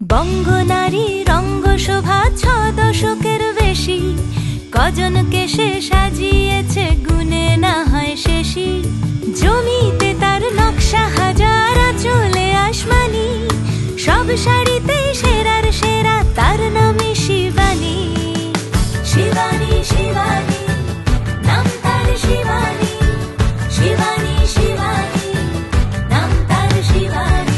বঙ্গনারী রঙ্গশোভা ৬ দশকের বেশি, কজনকে সে সাজিয়েছে গুণে না হয় শেষই। জমিতে তার নকশা হাজার, চলে আসমানি, সব শাড়িতে সেরার সেরা, তার নামে শিবানী। শিবানী শিবানী নাম তার, শিবানী শিবানী শিবানী নাম তার, শিবানী।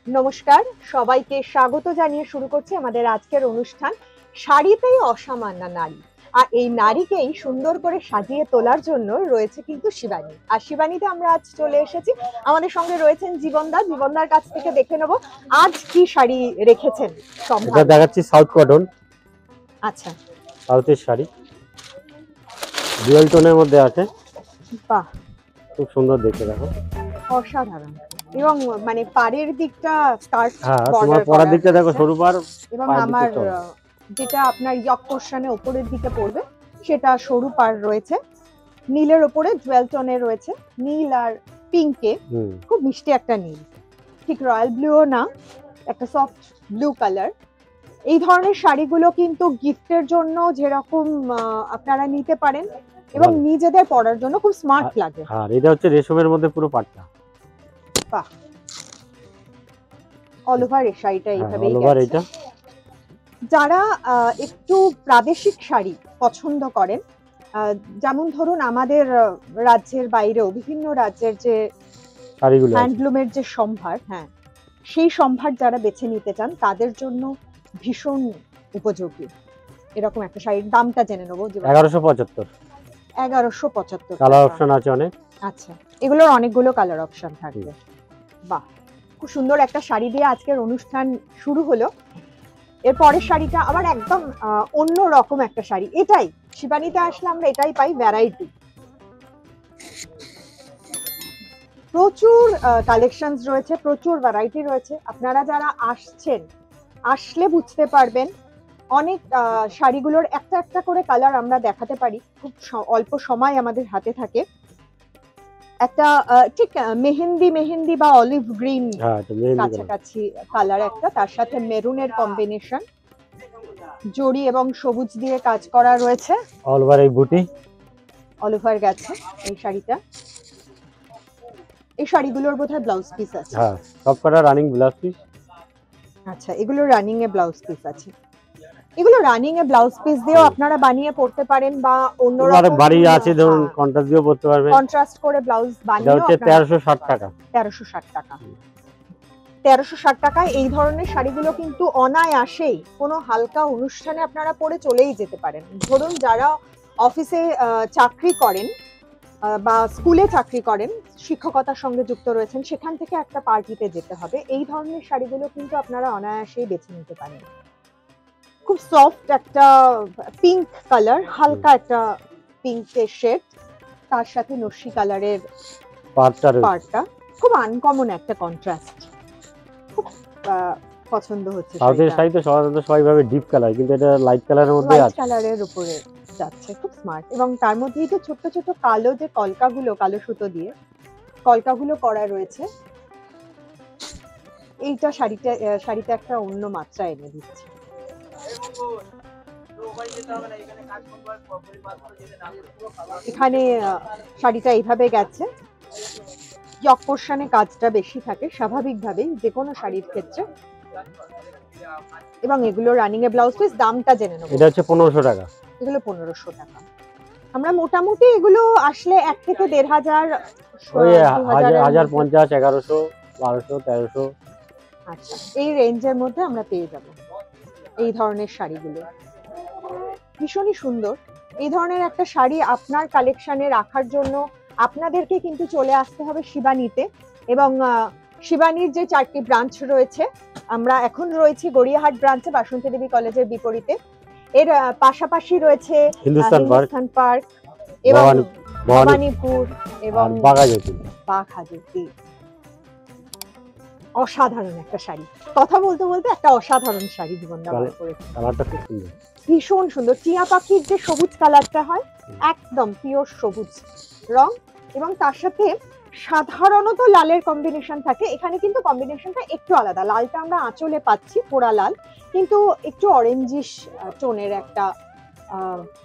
নমস্কার, সবাইকে স্বাগত জানিয়ে শুরু করছি আমাদের আজকের অনুষ্ঠান শাড়িতেই অসামান্য নারী। আর এই নারীকেই সুন্দর করে সাজিয়ে তোলার জন্য রয়েছে কিন্তু শিবানী। আর শিবানীতে আমরা আজ চলে এসেছি, আমাদের সঙ্গে রয়েছেন জীবনদা। জীবনদার কাছ থেকে দেখে নেব আজ কি শাড়ি রেখেছেন। এটা দেখাচ্ছি সাউথ কটন। আচ্ছা, সাউথের শাড়ি ডুয়াল টোনের মধ্যে আছে। বাহ, খুব সুন্দর দেখতে, দেখো অসাধারণ। এবং মানে পাড়ের দিকটা স্কার্ট, হ্যাঁ, তোমার পরার দিকটা দেখো সরু পাড়, এবং আমার যেটা আপনার ইয়ক পোরশনে উপরের দিকে পড়বে সেটা সরু পাড় রয়েছে। নীলের উপরে জুয়েল টোনে রয়েছে, নীল আর পিঙ্কে, খুব মিষ্টি একটা নীল, ঠিক রয়্যাল ব্লুও না, একটা সফট ব্লু কালার। এই ধরনের শাড়িগুলো কিন্তু গিফটের জন্য যেরকম আপনারা নিতে পারেন এবং নিজেদের পরার জন্য খুব স্মার্ট লাগে। আর এটা হচ্ছে রেশমের মধ্যে পুরো পাটটা। বাহ, অল ওভার এই শাড়িটা এইভাবেই গেছে। যারা একটু প্রাদেশিক শাড়ি পছন্দ করেন, যেমন ধরুন আমাদের রাজ্যের বাইরেও বিভিন্ন রাজ্যের যে শাড়িগুলো, হ্যান্ডলুমের যে সম্ভার, হ্যাঁ সেই সম্ভার যারা বেছে নিতে চান তাদের জন্য ভীষণ উপযোগী এরকম একটা শাড়ির দামটা জেনে নেবো। 1175। 1175 কালার অপশন আছে অনেক। আচ্ছা, এগুলোর অনেকগুলো কালার অপশন থাকবে। বাহ, খুব সুন্দর একটা শাড়ি দিয়ে আজকের অনুষ্ঠান শুরু হলো। এর পরের শাড়িটা আবার একদম অন্য রকম একটা শাড়ি। এটাই শিবানীতে আসলে আমরা এটাই পাই, ভ্যারাইটি। প্রচুর কালেকশনস রয়েছে, প্রচুর ভ্যারাইটি রয়েছে। আপনারা যারা আসলে বুঝতে পারবেন অনেক শাড়িগুলোর একটা একটা করে কালার আমরা দেখাতে পারি, খুব অল্প সময় আমাদের হাতে থাকে। একটা ঠিক মেহেন্দি বা অলিভ গ্রিন কাছাকাছি কালার একটা, তার সাথে মেরুনের কম্বিনেশন, জড়ি এবং সবুজ দিয়ে কাজ করা রয়েছে। অল ওভার এই বুটি, অল ওভার গেছে এই শাড়িটা। এই শাড়িগুলোর বোধহয় ব্লাউজ পিস আছে। হ্যাঁ, সবকটা রানিং ব্লাউজ পিস। আচ্ছা, এগুলো রানিং এ ব্লাউজ পিস আছে। এগুলো রানিং এ ব্লাউজ পিস দিয়েও আপনারা বানিয়ে পড়তে পারেন, বা অন্যরকম বাড়ি আছে ধরুন কন্ট্রাস্ট দিয়েও পড়তে পারবেন। কন্ট্রাস্ট করে ব্লাউজ বানিয়ে হচ্ছে 1360 টাকা। 1360 টাকা। 1360 টাকায় এই ধরনের শাড়িগুলো কিন্তু অনায়াসেই কোনো হালকা অনুষ্ঠানে আপনারা পরে চলেই যেতে পারেন। ধরুন যারা অফিসে চাকরি করেন বা স্কুলে চাকরি করেন, শিক্ষকতার সঙ্গে যুক্ত রয়েছেন, সেখান থেকে একটা পার্টিতে যেতে হবে, এই ধরনের শাড়িগুলো কিন্তু আপনারা অনায়াসেই বেছে নিতে পারেন। খুব সফট একটা পিঙ্ক কালার, হালকা একটা পিঙ্কের শেড, তার সাথে নস্যি কালারের পাড়টা, খুব আনকমন একটা কন্ট্রাস্ট। খুব পছন্দ হচ্ছে। সাউথের শাড়ি তো সাধারণত সবাই ভাবে ডিপ কালার, কিন্তু এটা লাইট কালারের মধ্যে আছে, কালারের উপরে যাচ্ছে, খুব স্মার্ট। এবং তার মধ্যেই তো ছোট ছোট কালো যে কলকাগুলো, কালো সুতো দিয়ে কলকাগুলো করা রয়েছে। এইটা শাড়িটা একটা অন্য মাত্রা এনে দিচ্ছে। এখানে শাড়িটা এইভাবে গেছে, ইয়ক পোরশনে কাজটা বেশি থাকে স্বাভাবিকভাবেই যে কোনো শাড়ির ক্ষেত্রে। এবং এগুলো রানিং এ ব্লাউজ পিস। দামটা জেনে নেব। এটা হচ্ছে 1500 টাকা। এগুলো 1500 টাকা। আমরা মোটামুটি এগুলো আসলে 1 থেকে 1500, 1050, 1100, 1200, 1300, আচ্ছা এই রেঞ্জের মধ্যে আমরা পেয়ে যাব এই ধরনের শাড়িগুলো। ভীষণই সুন্দর। এই ধরনের একটা শাড়ি আপনার কালেকশনে রাখার জন্য আপনাদেরকে কিন্তু চলে আসতে হবে শিবানীতে। এবং শিবানীর যে 4টি ব্রাঞ্চ রয়েছে, আমরা এখন রয়েছি গড়িয়াহাট ব্রাঞ্চে, বাসন্তী দেবী কলেজের বিপরীতে। এর পাশাপাশি রয়েছে হিন্দুস্তান পার্ক এবং ভবানীপুর এবং বাঘাযতীন। অসাধারণ একটা শাড়ি। কথা বলতে বলতে একটা অসাধারণ শাড়ি জীবনদা বার করেছে। কালারটা খুব সুন্দর, ভীষণ সুন্দর। টিয়া পাখির যে সবুজ কালারটা হয়, একদম পিওর সবুজ রং, এবং তার সাথে সাধারণত লালের কম্বিনেশন থাকে, এখানে কিন্তু কম্বিনেশনটা একটু আলাদা। লালটা আমরা আঁচলে পাচ্ছি পোড়া লাল, কিন্তু একটু অরেঞ্জিশ টোনের একটা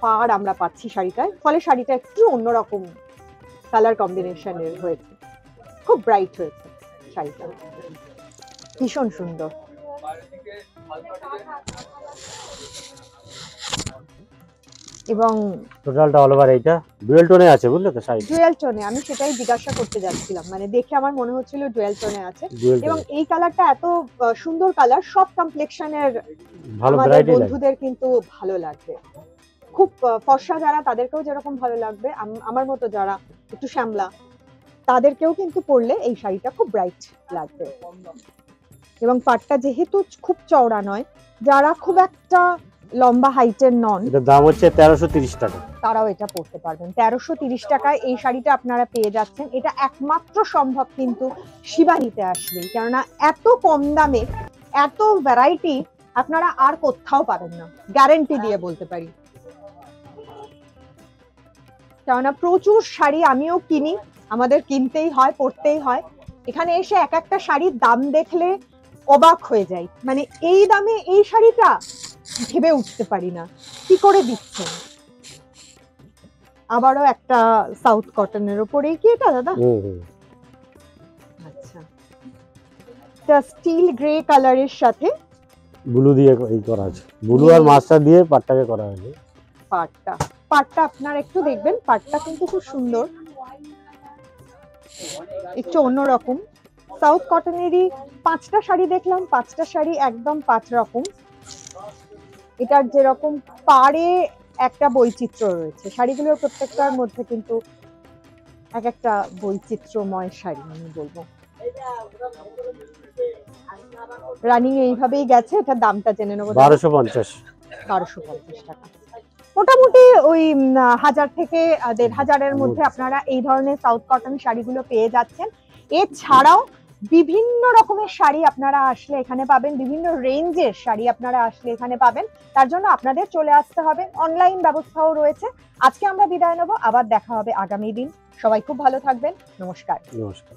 পাড় আমরা পাচ্ছি শাড়িটায়, ফলে শাড়িটা একটু অন্যরকম কালার কম্বিনেশনের হয়েছে, খুব ব্রাইট হয়েছে শাড়িটা, ভীষণ সুন্দর। এবং টোটালটা অল ওভার এইটা ডুয়েল টোনে আছে, বুঝলে তো শাড়ি? ডুয়েল টোনে, আমি সেটাই জিজ্ঞাসা করতে যাচ্ছিলাম, মানে দেখে আমার মনে হচ্ছিল ডুয়েল টোনে আছে। এবং এই কালারটা এত সুন্দর কালার, সব কমপ্লেক্সনের আমাদের বন্ধুদের কিন্তু ভালো লাগবে। খুব ফর্সা যারা, তাদেরকেও যেরকম ভালো লাগবে, আমার মতো যারা একটু শ্যামলা, তাদেরকেও কিন্তু পরলে এই শাড়িটা খুব ব্রাইট লাগবে। এবং পাটটা যেহেতু খুব চওড়া নয়, যারা খুব একটা লম্বা হাইটের নন, এটার দাম হচ্ছে 1330 টাকা, তারাও এটা পরতে পারবেন। 1330 টাকায় এই শাড়িটা আপনারা পেয়ে যাচ্ছেন। এটা একমাত্র সম্ভব কিন্তু শিবানীতে আসলেই, কেননা এত কম দামে এত ভ্যারাইটি আপনারা আর কোথাও পাবেন না, গ্যারান্টি দিয়ে বলতে পারি। কেননা প্রচুর শাড়ি আমিও কিনি, আমাদের কিনতেই হয়, পরতেই হয়। এখানে এসে এক একটা শাড়ির দাম দেখলে অবাক হয়ে যাই, মানে এই দামে এই শাড়িটা ভেবে উঠতে পারি না কি করে দিচ্ছেন। আবারও একটা সাউথ কটনের উপরে কি এটা দাদা? আচ্ছা, এটা স্টিল গ্রে কালারের সাথে ব্লু দিয়ে এই করা আছে, ব্লু আর মাস্টার দিয়ে পাটটাকে করা হয়েছে। পাটটা আপনারা একটু দেখবেন, পাটটা কিন্তু খুব সুন্দর, একটু অন্যরকম। সাউথ কটনেরই 5টা শাড়ি দেখলাম, 5টা শাড়ি একদম 5 রকম। এটার যেরকম পাড়ে একটা বৈচিত্র্য রয়েছে, শাড়িগুলোর প্রত্যেকটার মধ্যে কিন্তু এক একটা বৈচিত্র্যময় শাড়ি আমি বলবো। রানিং এইভাবেই গেছে, এটার দামটা জেনে নেবো। 1250 টাকা, মোটামুটি ওই 1000 থেকে 1500-এর মধ্যে আপনারা এই ধরনের সাউথ কটন শাড়িগুলো পেয়ে যাচ্ছেন। এছাড়াও বিভিন্ন রকমের শাড়ি আপনারা আসলে এখানে পাবেন, বিভিন্ন রেঞ্জের শাড়ি আপনারা আসলে এখানে পাবেন। তার জন্য আপনাদের চলে আসতে হবে, অনলাইন ব্যবস্থাও রয়েছে। আজকে আমরা বিদায় নেব, আবার দেখা হবে আগামী দিন। সবাই খুব ভালো থাকবেন, নমস্কার। নমস্কার।